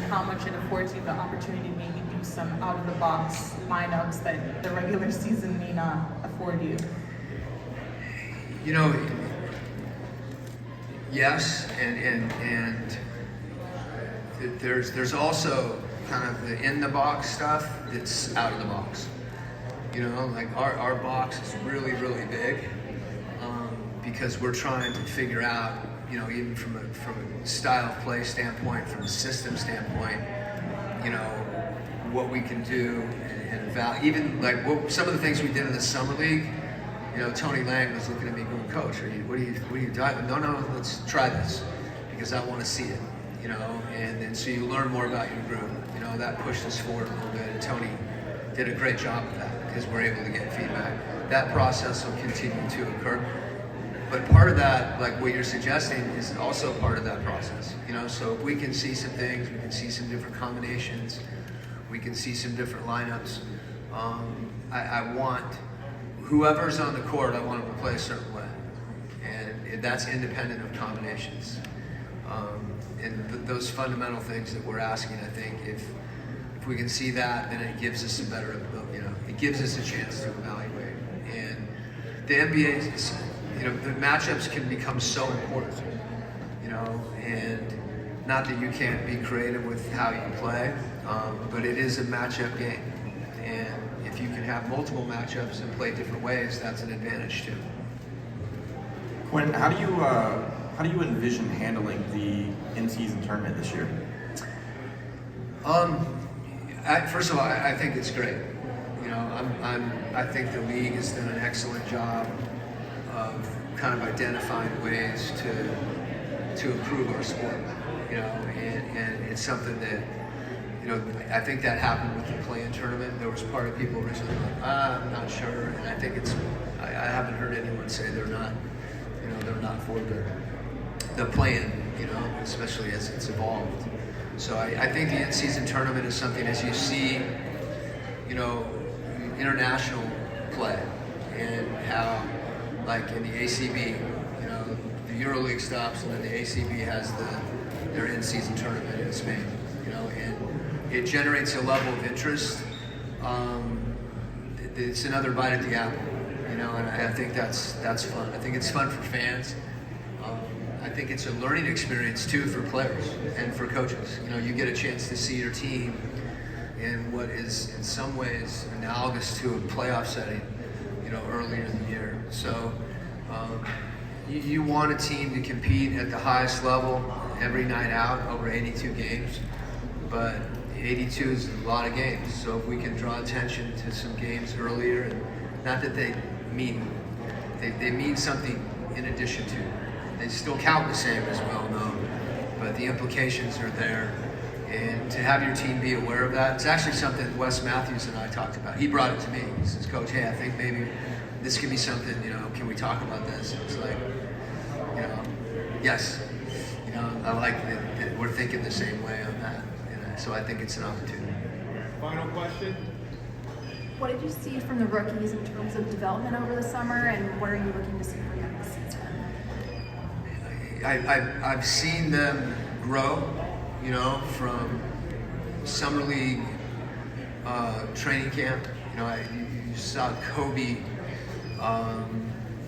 how much it affords you the opportunity to maybe do some out-of-the-box lineups that the regular season may not afford you? You know, yes, and there's also kind of the in-the-box stuff that's out of the box. You know, like our box is really, really big because we're trying to figure out, you know, even from a style of play standpoint, from a system standpoint, you know, what we can do and even like some of the things we did in the summer league. You know, Tony Lang was looking at me going, "Coach, what are you diving? No, let's try this because I want to see it." You know, and so you learn more about your group. You know, that pushed us forward a little bit, and Tony did a great job of that because we're able to get feedback. That process will continue to occur. But part of that, like what you're suggesting, is also part of that process. You know, so if we can see some things, we can see some different combinations, we can see some different lineups. I want whoever's on the court, I want them to play a certain way, and that's independent of combinations. And those fundamental things that we're asking, I think, if we can see that, then it gives us a better, you know, it gives us a chance to evaluate. And the NBA is, you know, the matchups can become so important, you know, and not that you can't be creative with how you play, but it is a matchup game. And if you can have multiple matchups and play different ways, that's an advantage too. Quin, how do you envision handling the in-season tournament this year? First of all, I think it's great. You know, I think the league has done an excellent job of kind of identifying ways to improve our sport. You know, and it's something that, you know, I think that happened with the play-in tournament. There was part of people originally like, I'm not sure, and I think I haven't heard anyone say they're not for the play-in, you know, especially as it's evolved. So I think the in-season tournament is something, as you see, you know, international play and how, like in the ACB, you know, the EuroLeague stops and then the ACB has their in-season tournament in Spain, you know, and it generates a level of interest. It's another bite at the apple, you know, and I think that's fun. I think it's fun for fans. I think it's a learning experience too for players and for coaches. You know, you get a chance to see your team in what is in some ways analogous to a playoff setting, you know, earlier in the year. So you want a team to compete at the highest level every night out over 82 games, but 82 is a lot of games. So if we can draw attention to some games earlier, and not that they mean something in addition to. They still count the same, as well known, but the implications are there. And to have your team be aware of that, it's actually something Wes Matthews and I talked about. He brought it to me. He says, "Coach, hey, I think maybe this could be something, you know, can we talk about this?" And it's like, you know, yes. You know, I like that we're thinking the same way on that. And so I think it's an opportunity. Final question. What did you see from the rookies in terms of development over the summer, and what are you looking to see from them this season? I've seen them grow, you know, from summer league training camp. You know, you saw Kobe,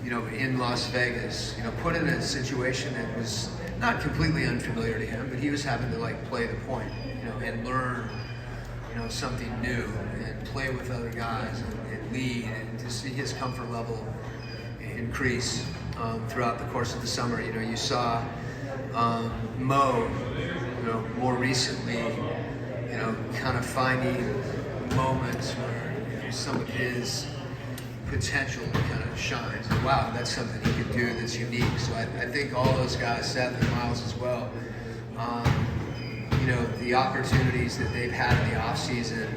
you know, in Las Vegas, you know, put in a situation that was not completely unfamiliar to him, but he was having to like play the point, you know, and learn, you know, something new and play with other guys and lead, and to see his comfort level increase throughout the course of the summer. You know, you saw Mo, you know, more recently, you know, kind of finding moments where, you know, some of his potential kind of shines. And wow, that's something he could do that's unique. So I think all those guys, Seth and Miles as well, you know, the opportunities that they've had in the off season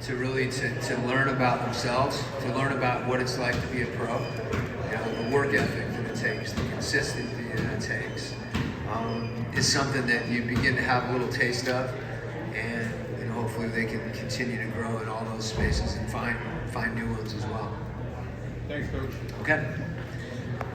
to really to learn about themselves, to learn about what it's like to be a pro, you know, the work ethic that it takes, the consistency that it takes, is something that you begin to have a little taste of, and hopefully they can continue to grow in all those spaces and find new ones as well. Thanks, Coach. Okay.